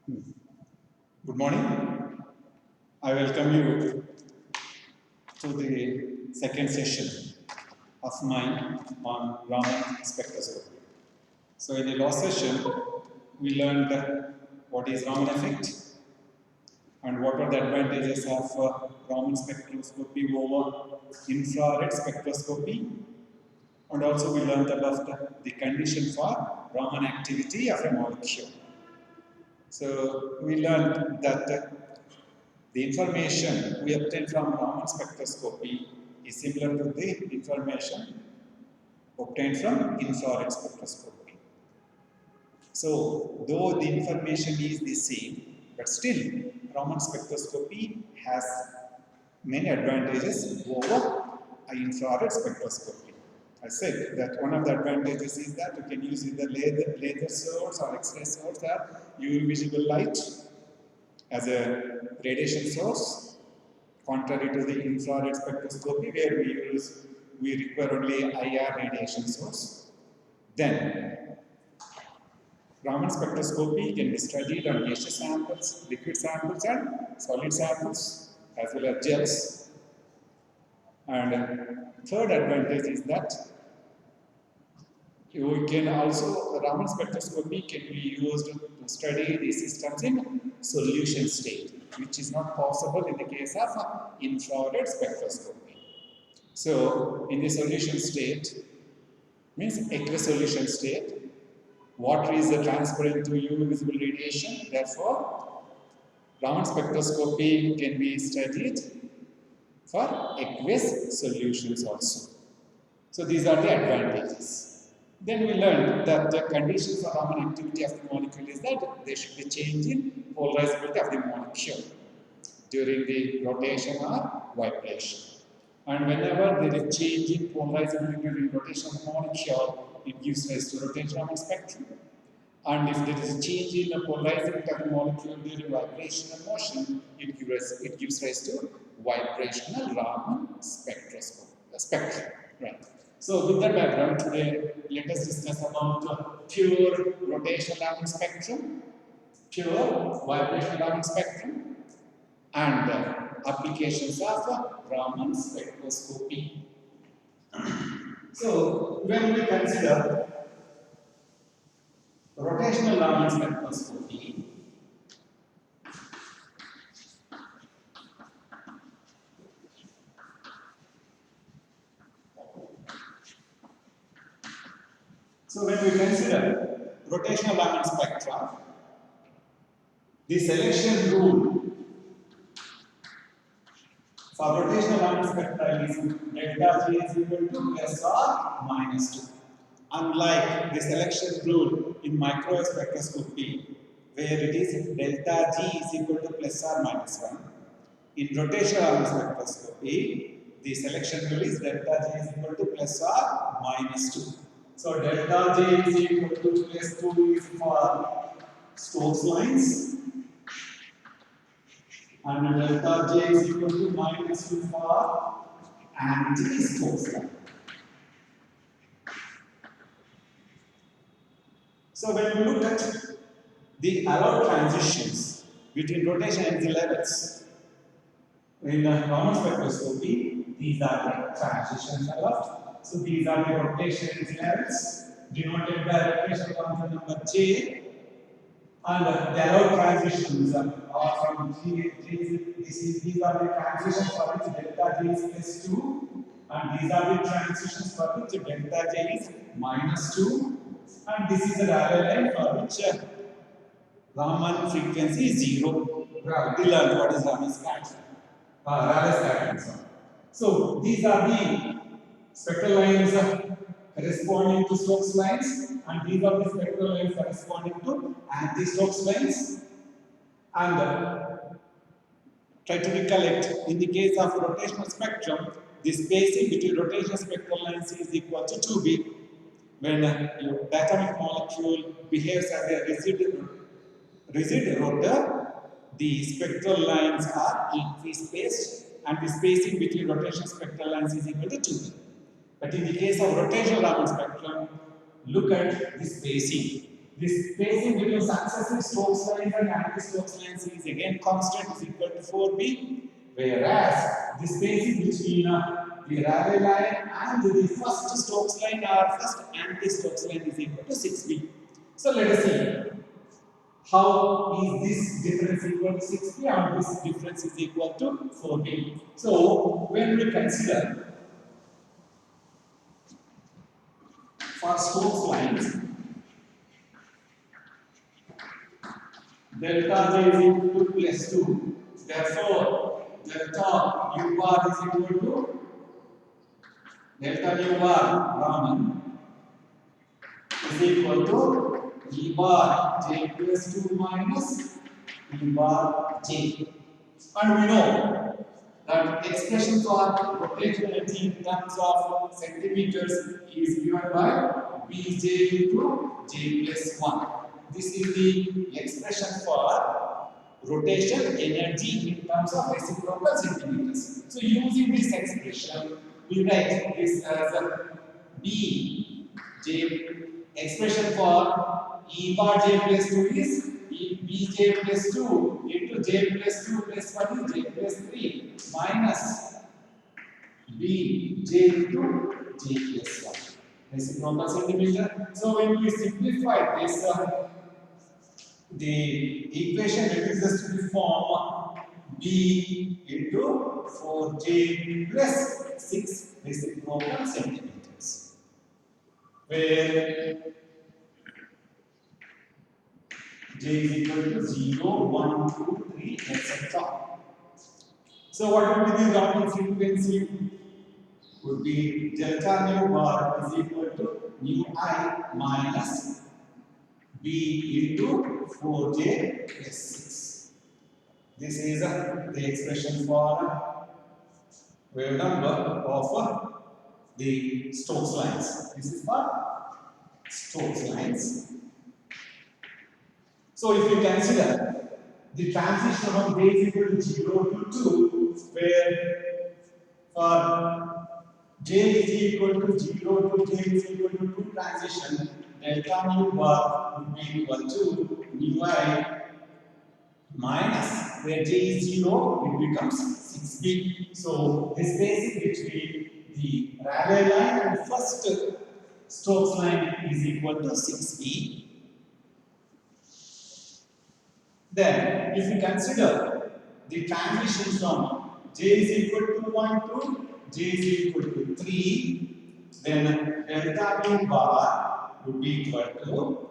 Good morning. I welcome you to the second session of mine on Raman spectroscopy. So in the last session, we learned what is Raman effect and what are the advantages of Raman spectroscopy over infrared spectroscopy, and also we learned about the condition for Raman activity of a molecule. So we learned that the information we obtain from Raman spectroscopy is similar to the information obtained from infrared spectroscopy. So, though the information is the same, but still Raman spectroscopy has many advantages over infrared spectroscopy. I said that one of the advantages is that you can use either laser source or X-ray source or UV visible light as a radiation source, contrary to the infrared spectroscopy where we require only IR radiation source. Then Raman spectroscopy can be studied on gaseous samples, liquid samples and solid samples as well as gels. And third advantage is that you can also, the Raman spectroscopy can be used to study the systems in solution state, which is not possible in the case of infrared spectroscopy. So, in the solution state, means aqueous solution state, water is transparent to UV visible radiation, therefore, Raman spectroscopy can be studied for aqueous solutions also. So, these are the advantages. Then we learned that the conditions for Raman activity of the molecule is that there should be change in polarizability of the molecule during the rotation or vibration. And whenever there is change in polarizability during rotation of the molecule, it gives rise to rotation Raman spectrum. And if there is a change in the polarizability of the molecule during vibrational motion, it gives rise to vibrational Raman spectrum. Right. So with that background, today let us discuss about pure rotational Raman spectrum, pure vibrational Raman spectrum, and applications of Raman spectroscopy. So when we consider rotational Raman spectroscopy, so when we consider rotational Raman spectra, the selection rule for rotational Raman spectra is delta G is equal to plus or minus 2. Unlike the selection rule in microwave spectroscopy, where it is delta G is equal to plus or minus 1, in rotational Raman spectroscopy, the selection rule is delta G is equal to plus or minus 2. So delta G is equal to plus 2 is for Stokes lines, and delta J is equal to minus 2 for anti-Stokes line. So when we look at the allowed transitions between rotation energy levels in the Raman spectroscopy, these are the transitions allowed. So these are the rotation energy levels denoted by rotation constant number J, and the allowed transitions are from these are the transitions for which delta J is plus 2, and these are the transitions for which delta J is minus 2, and this is a Rayleigh line for which Raman frequency is 0. Gravity learned what is Raman scattering. Rayleigh scattering. So these are the spectral lines corresponding to Stokes lines, and these are the spectral lines corresponding to anti-Stokes lines. And try to recollect, in the case of rotational spectrum, the spacing between rotational spectral lines is equal to 2b. When your atomic molecule behaves as a rigid rotor, the spectral lines are equally spaced, and the spacing between rotational spectral lines is equal to 2b. But in the case of rotational Raman spectrum, look at the spacing. This spacing between successive Stokes lines and anti-Stokes lines is again constant, is equal to 4b, whereas the spacing between the Rayleigh line and the first Stokes line or first anti-Stokes line is equal to 6b. So let us see how is this difference equal to 6b and this difference is equal to 4b. So when we consider for Stokes lines, delta J is equal to plus 2. Therefore, delta U bar is equal to delta U bar Raman is equal to E bar J plus 2 minus E bar J. And we know that expression for rotational energy in terms of centimeters is given by Bj into J plus 1. This is the expression for rotation energy in terms of reciprocal centimeters. So using this expression, we write this as a B J expression for E bar J plus 2 is Bj plus 2 into J plus 2 plus 1 is J plus 3 minus Bj into J plus 1 reciprocal centimeter. So when we simplify this, the equation reduces to the form B into 4J plus 6 reciprocal centimeters, where J is equal to 0, 1, 2, 3, etc. So what would be the Raman frequency? Would be delta nu bar is equal to nu I minus B into 4J plus 6. This is the expression for wave number of the Stokes lines. This is for Stokes lines. So if you consider the transition from J is equal to 0 to 2, where for J is equal to 0 to J is equal to 2 transition, delta mu bar would be equal to mu I minus, where J is 0, it becomes 6b. So the spacing between the Rayleigh line and first Stokes line is equal to 6b. Then, if you consider the transition from J is equal to 1 to J is equal to 3, then delta mu bar would be equal to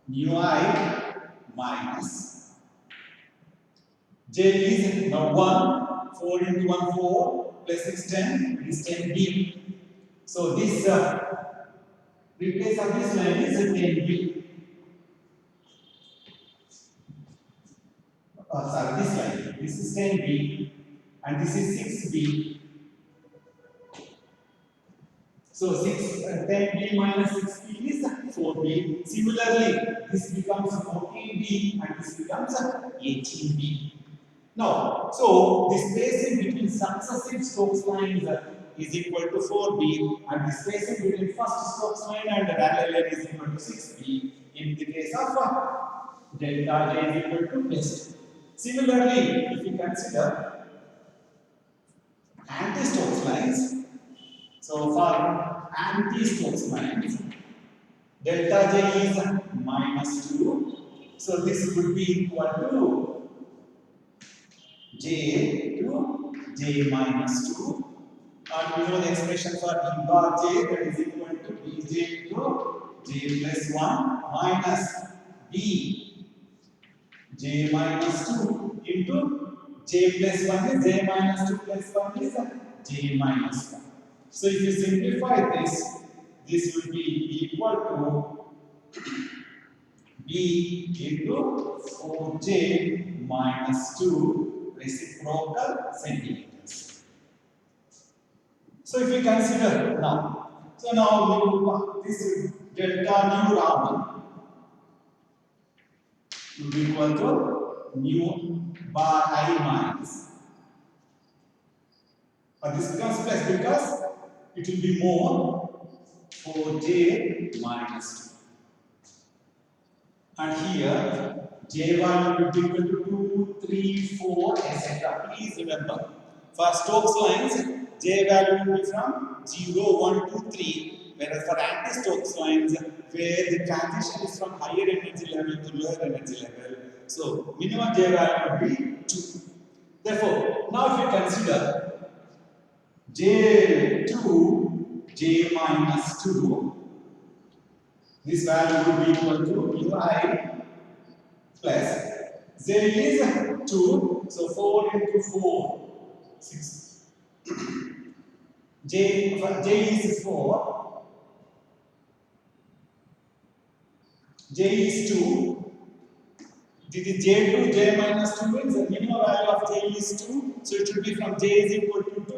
mu I minus J is now 1, 4 into 1, 4, plus 6, 10, it is 10b. So this replace of this line is 10b. Sorry, this line. This is 10b and this is 6b. So 10b minus 6b is 4b. Similarly, this becomes 14b and this becomes 18b. Now, so the spacing between successive Stokes lines is equal to 4b and the spacing between first Stokes line and the Rayleigh line is equal to 6b in the case of delta J is equal to plus 2. Similarly, if you consider anti-Stokes lines, so for anti-Stokes lines, delta J is minus 2. So this would be equal to J to J minus 2. And we know the expression for E bar J, that is equal to Bj to J plus 1 minus B J minus 2 into J plus 1 is J minus 2 plus 1 is J minus 1. So if you simplify this, this will be equal to B into 4J minus 2 reciprocal centimeters. So if you consider now, so now this is delta nu Raman will be equal to nu bar I minus. But this becomes plus because it will be more 4J minus 2. And here J value will be equal to 2, 3, 4, etc. Please remember, for Stokes lines, J value will be from 0, 1, 2, 3, whereas for anti-Stokes lines, where the transition is from higher energy level to lower energy level, so minimum J value will be 2. Therefore, now if you consider J2, J minus 2, this value would be equal to Ui plus Z is 2, so 4 into 4, 6. J is 4, J is 2. This is J2, J minus 2 means the minimum value of J is 2, so it should be from J is equal to 2 to,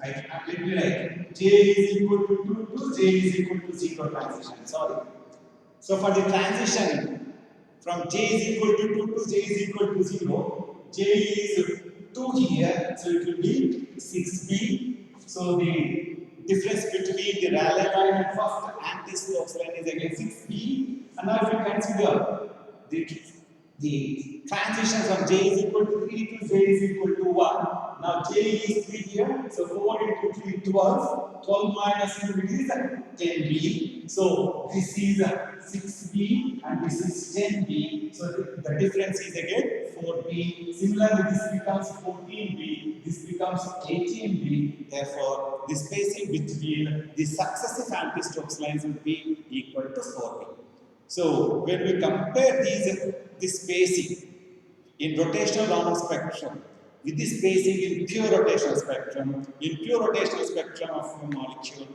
let me write, J is equal to 2 to J is equal to 0 transition, sorry. So for the transition from J is equal to 2 to J is equal to 0, J is 2 here, so it will be 6B. So the difference between the Rayleigh line and first anti-Stokes line is again 6B. And now if you consider the transition from J is equal to 3 to J is equal to 1. Now J is 3 here, so 4 into 3 12. 12 minus 2 is 10B. So this is 6B and this is 10B. So the difference is again 4B. Similarly, this becomes 14B, this becomes 18B. Therefore, the spacing between the successive anti-Stokes lines will be equal to 4B. So when we compare this spacing in rotational Raman spectrum with the spacing in pure rotational spectrum of a molecule,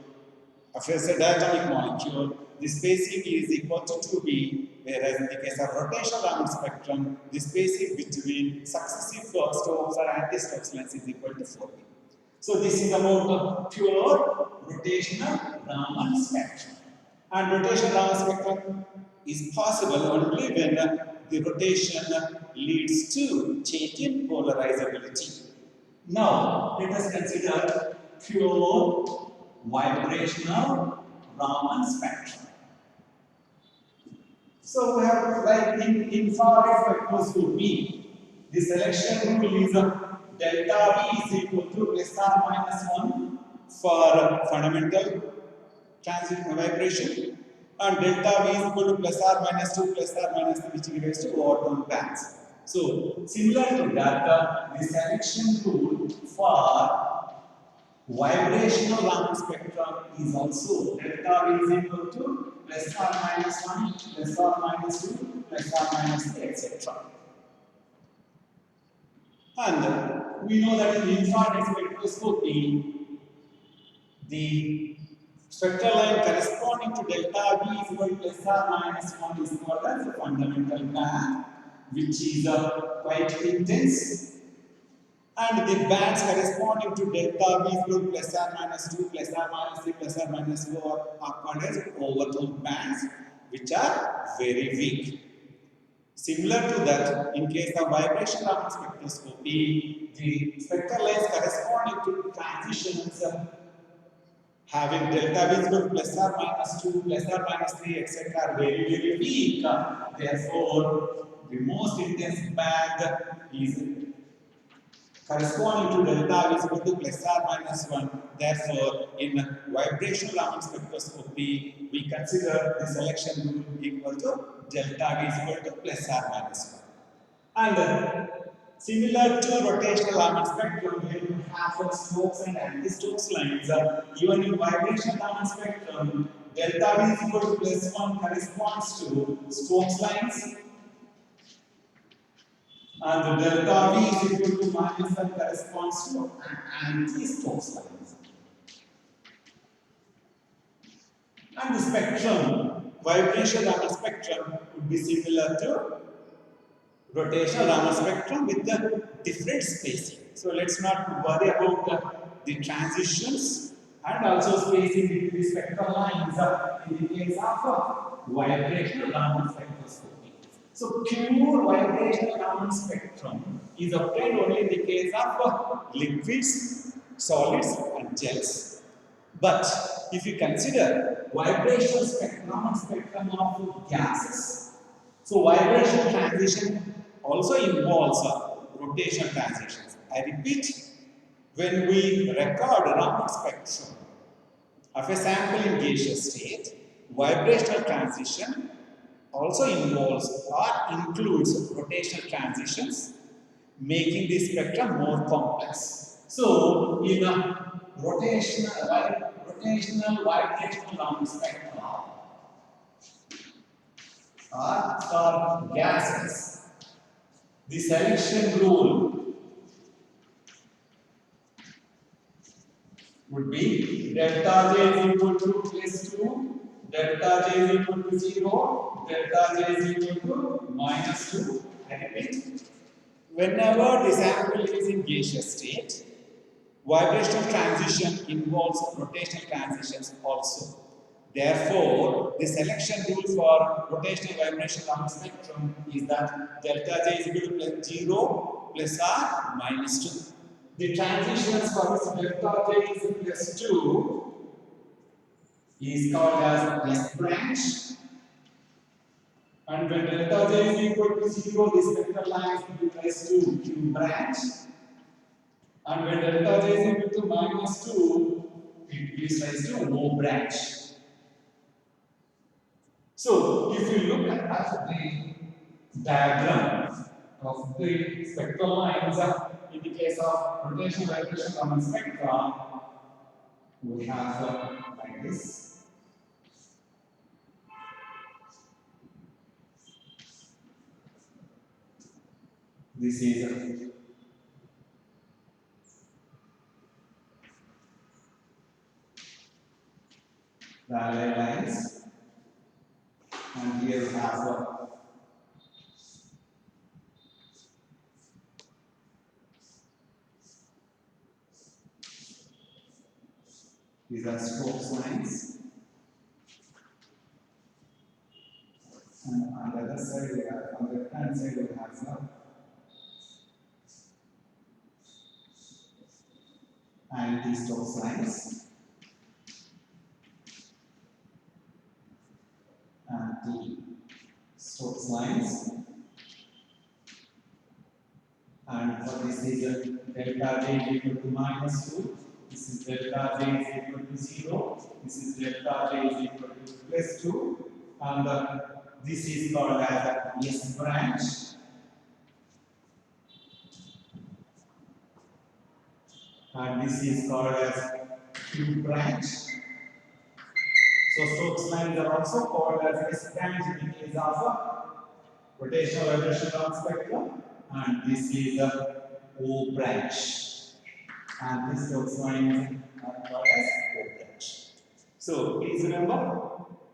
of a diatomic molecule, the spacing is equal to 2B, whereas in the case of rotational Raman spectrum, the spacing between successive Stokes or anti-Stokes lines is equal to 4B. So this is about the pure rotational Raman spectrum. And rotational Raman spectrum is possible only when the rotation leads to change in polarizability. Now, let us consider pure vibrational Raman spectrum. So, we have like in infrared spectroscopy, the selection rule is delta V is equal to plus or minus 1 for fundamental vibration, and delta V is equal to plus or minus 2 plus or minus 3, which gives to overtone bands. So, similar to that, the selection rule for vibrational Raman spectrum is also delta V is equal to plus or minus 1, plus or minus 2, plus or minus 3, etc. And we know that in infrared spectroscopy, the spectral line corresponding to delta V is equal to plus or minus 1 is called as the fundamental band, which is quite intense. And the bands corresponding to delta V is equal to plus or minus 2, plus or minus 3, plus or minus 4 are called as overtone bands, which are very weak. Similar to that, in case of vibration Raman spectroscopy, the spectral lines corresponding to transitions having delta V is equal to plus or minus 2, plus or minus 3, etc. are very, very weak. Therefore, the most intense band is corresponding to delta V is equal to plus or minus 1. Therefore, in vibrational Raman spectroscopy, we consider the selection rule equal to delta V is equal to plus or minus 1. And similar to rotational Raman spectrum, where you have Stokes and anti-Stokes lines, even in vibrational Raman spectrum, delta V is equal to plus 1 corresponds to Stokes lines, and the delta V is equal to minus 1 corresponds to anti-Stokes lines. And the spectrum, vibrational Raman spectrum, would be similar to rotational Raman spectrum with the different spacing. So let's not worry about the transitions and also spacing between the spectral lines in the case of vibrational Raman spectroscopy. So pure vibrational Raman spectrum is obtained only in the case of liquids, solids and gels. But if you consider vibrational Raman spectrum of gases, So vibration transition also involves rotation transitions. I repeat, when we record a Raman spectrum of a sample in gaseous state, vibrational transition also involves or includes rotational transitions, making the spectrum more complex. So, in a rotational vibrational Raman spectrum are for gases, the selection rule would be delta J is equal to plus 2, delta J is equal to 0, delta J is equal to minus 2. I repeat, whenever the sample is in gaseous state, vibrational transition involves rotational transitions also. Therefore, the selection rule for rotational vibration Raman spectrum is that delta J is equal to plus 0 plus R minus 2. The transitions for this delta J is plus 2 is called as S branch. And when delta J is equal to 0, the spectral lines will be plus 2 Q branch. And when delta J is equal to minus 2, it gives rise to O branch. So, if you look at the diagram of the spectral lines in the case of rotational vibration Raman spectra, we have like this. This is Rayleigh lines, and here we have these are Stokes lines, and on the other side we have, on the left hand side we have anti-Stokes lines, anti-Stokes lines, and for this is delta J is equal to minus 2, this is delta J is equal to 0, this is delta J is equal to plus 2, and this is called as S branch. And this is called as Q branch. So Stokes lines are also called as S branch in the case of rotational vibration Raman spectrum, and this is O branch. And these Stokes lines are called as O branch. So please remember,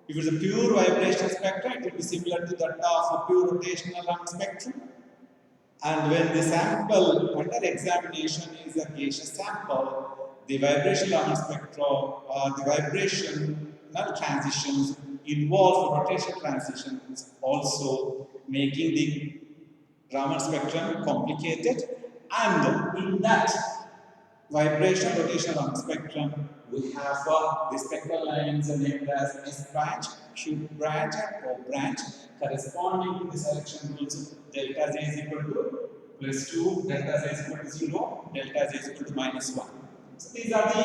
if it is a pure vibrational spectrum, it will be similar to that of a pure rotational Raman spectrum. And when the sample under examination is a gaseous sample, the vibrational Raman spectrum or the vibrational transitions involve rotational transitions, also making the Raman spectrum complicated. And in that vibration rotational Raman spectrum, we have the spectral lines named as S branch, Q branch, and O branch, corresponding to the selection rules. Delta J is equal to plus 2, delta J is equal to 0, delta J is equal to minus 1. So these are the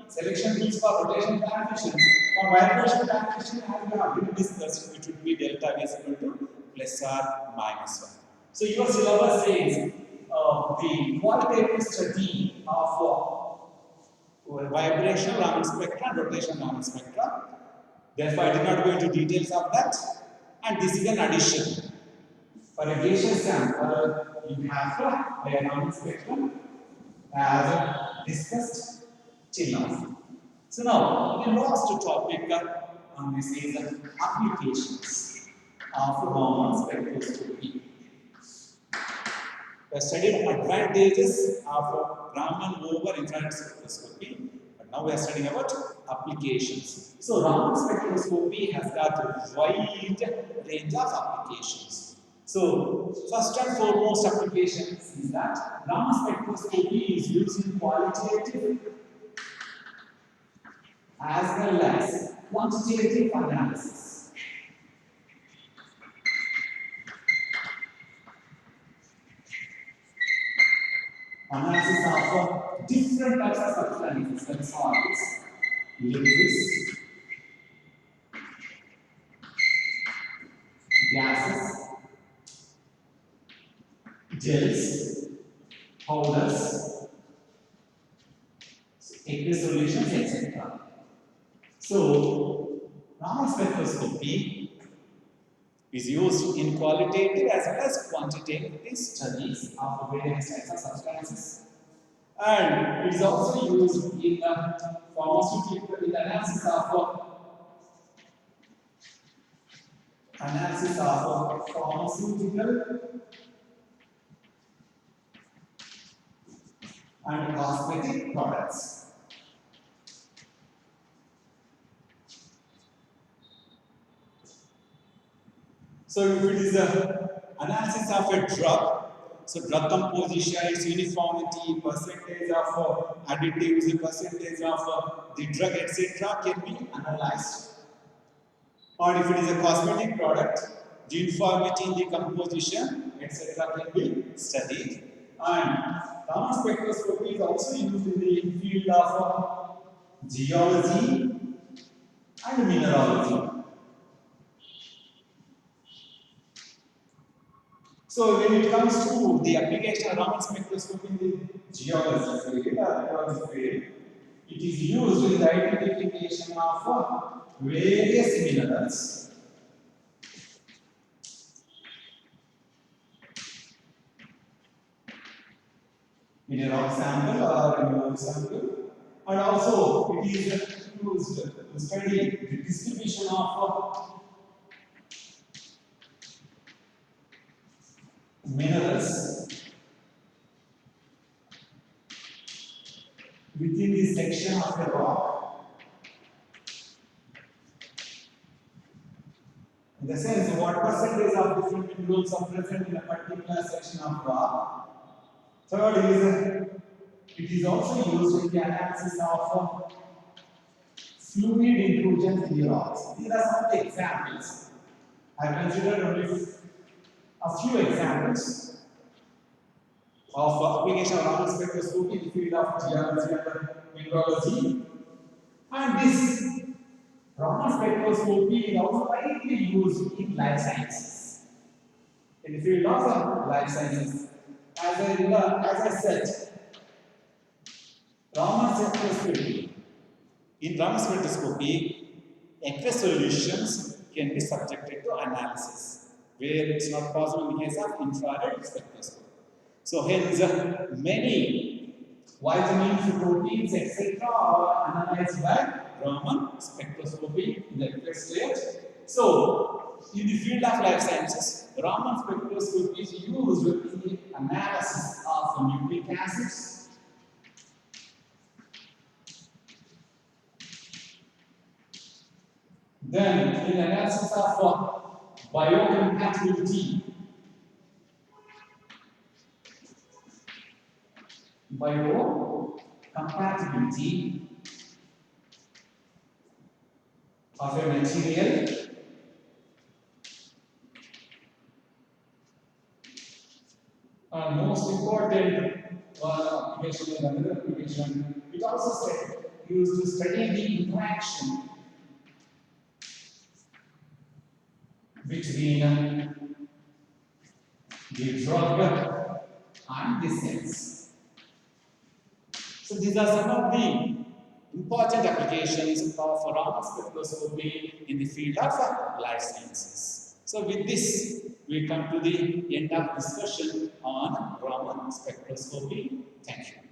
selection rules for rotation transitions. For vibration transition, as we have already discussed, it would be delta V is equal to plus or minus 1. So your syllabus says the qualitative study of vibrational Raman spectra and rotational Raman spectra. Therefore, I did not go into details of that. And this is an addition. For a gaseous sample, you have a Raman spectrum as discussed till now. So now, the last topic on this is applications of Raman spectroscopy. We have studied advantages of Raman over infrared spectroscopy, but now we are studying about applications. So Raman spectroscopy has got a wide range of applications. So first and foremost applications is that Raman spectroscopy is used in qualitative as well as quantitative analysis. analysis of different types of substances like solids, liquids, gases, gels, powders, aqueous solutions, etc. So, Raman spectroscopy is used in qualitative as well as quantitative studies of various types of substances. And it is also used in the pharmaceutical, in the analysis of pharmaceutical and cosmetic products. So if it is an analysis of a drug, so drug composition, its uniformity, percentage of additives, percentage of the drug, etc. can be analyzed. Or if it is a cosmetic product, the uniformity in the composition, etc. can be studied. And Raman spectroscopy is also used in the field of geology and mineralogy. So when it comes to the application of Raman spectroscopy in the geology field or mineralogy field, it is used in the identification of various minerals. In a rock sample or in a sample, and also it is used to study the distribution of minerals within the section of the rock. In the sense, what percentage of different minerals are present in a particular section of rock. Third is, it is also used in the analysis of fluid intrusions in the rocks. These are some of the examples. I have considered only a few examples of application of Raman spectroscopy in the field of geology and mineralogy. And this Raman spectroscopy is also widely used in life sciences. In the field of life sciences. As I said, Raman spectroscopy. In Raman spectroscopy, aqueous solutions can be subjected to analysis, where it's not possible in the case of infrared spectroscopy. So hence, many vitamins, proteins, etc. are analyzed by Raman spectroscopy in the aqueous state. So, in the field of life sciences, Raman spectroscopy is used in the analysis of nucleic acids, then in the analysis of biocompatibility, of a material, and most important application is another application. It also used to study the interaction between the drug and the cells. So these are some of the important applications of Raman spectroscopy in the field of life sciences. So with this, we come to the end of discussion on Raman spectroscopy. Thank you.